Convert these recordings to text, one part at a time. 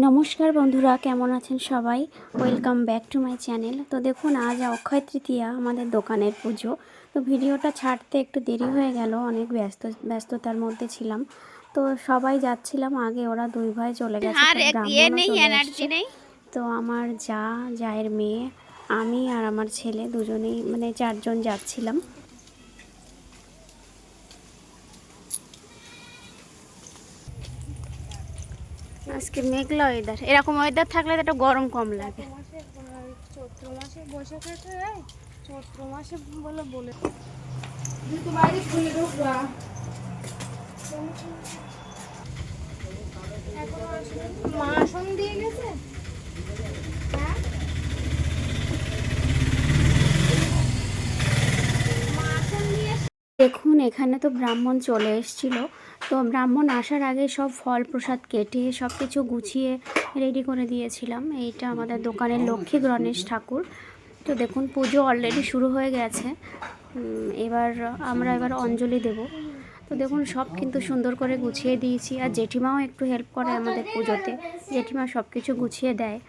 নমস্কার বন্ধুরা, কেমন আছেন সবাই? Welcome back to my channel. তো দেখুন, আজ অক্ষয় তৃতীয়া, আমাদের দোকানের পুজো। তো ভিডিওটা ছাড়তে একটু দেরি হয়ে গেল, অনেক ব্যস্ততার মধ্যে ছিলাম। তো সবাই যাচ্ছিলাম, আগে ওরা দুই ভাই চলে গেছে, তো ব্রাহ্মণও চলে এসছে। তো আমার জায়ের মেয়ে, আমি আর আমার ছেলে দুজনেই, মানে চারজন যাচ্ছিলাম। আজকে মেঘলা ওয়েদার, এরকম ওয়েদার থাকলে তো একটু গরম কম লাগে। চৈত্র মাসে বৈশাখে চৈত্র মাসে বলে তো বাইরে খুলে ঢুকবা। মা আসন দিয়ে গেছে। দেখুন, এখানে তো ব্রাহ্মণ চলে এসেছিলো। তো ব্রাহ্মণ আসার আগে সব ফল প্রসাদ কেটে সব কিছু গুছিয়ে রেডি করে দিয়েছিলাম। এইটা আমাদের দোকানের লক্ষ্মী গণেশ ঠাকুর। তো দেখুন, পুজো অলরেডি শুরু হয়ে গেছে। আমরা এবার অঞ্জলি দেব। তো দেখুন, সব কিন্তু সুন্দর করে গুছিয়ে দিয়েছি। আর জেঠিমাও একটু হেল্প করে আমাদের পুজোতে। জেঠিমা সব কিছু গুছিয়ে দেয়।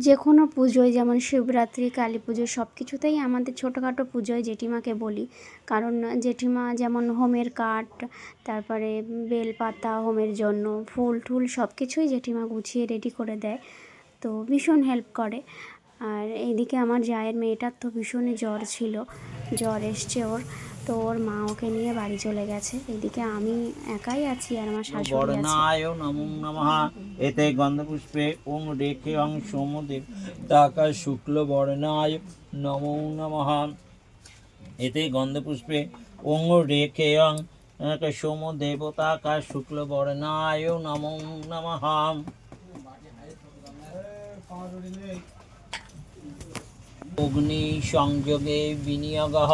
যে কোনো পুজোয়, যেমন শিবরাত্রি, কালী পুজো, সব কিছুতেই আমাদের ছোটোখাটো পুজোয় জেঠিমাকে বলি। কারণ জেঠিমা যেমন হোমের কাঠ, তারপরে বেলপাতা হোমের জন্য, ফুল টুল সব কিছুই জেঠিমা গুছিয়ে রেডি করে দেয়। তো ভীষণ হেল্প করে। আর এইদিকে আমার জায়ের মেয়েটার তো ভীষণই জ্বর ছিল, জ্বর এসছে ওর। তো ওর মা ওকে নিয়ে বাড়ি চলে গেছে। এদিকে আমি একাই আছি আর আমার শাশুড়ি আছে। বর্ণায় নমো নমঃ। এতে গন্ধপুষ্পে ওং রেখে অং সোমদেব তাকা শুক্ল বর্ণায় নমো নমঃ। এতে গন্ধপুষ্পে ওং রেখে অং সোমদেবতাকা শুক্ল বর্ণায় নমো নমঃ। অগ্নি সংযোগে বিনিয়োগঃ।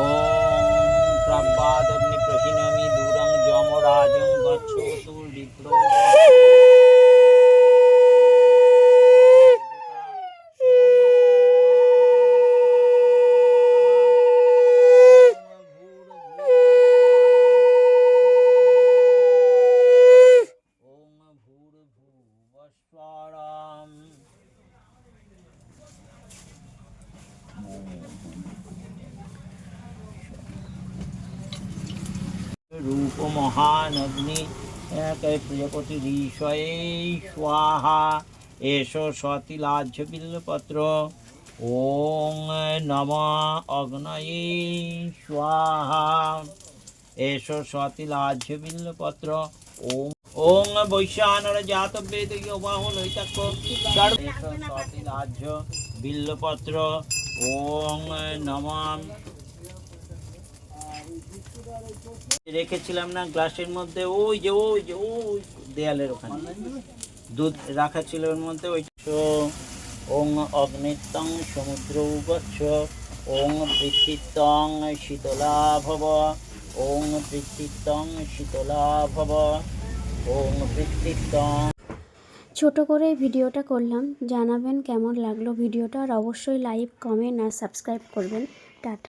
ওম প্রাবাদগ্নি প্রহিণমি দূরং যমরাজং গচ্ছতু রিদ্রো। रूप महान अग्नि प्रियपति ऋषये स्वाहा। एषो सतिलाज्य बिल्वपत्र। ओं नमः अग्नये स्वाहा। एषो सतिलाज्य बिल्वपत्र। ओं ओं वैश्यानर जात वेद बाहु लैतक्को एषो सतिलाज्य बिल्वपत्र। ओं नमः। রেখেছিলাম না গ্লাসের মধ্যে, ওই যে দেয়ালের ওখানে দুধ রাখা ছিল, ওর মধ্যে ওই। ওং অগ্নিত্বং সমুদ্র গচ্ছ। ওং পৃথিত্যং শীতলা ভব। ওং পৃথিত্যং শীতলা ভব। ওং পৃথিত্যং। ছোট করে ভিডিওটা করলাম, জানাবেন কেমন লাগলো ভিডিওটা। আর অবশ্যই লাইক, কমেন্ট আর সাবস্ক্রাইব করবেন। টাটা।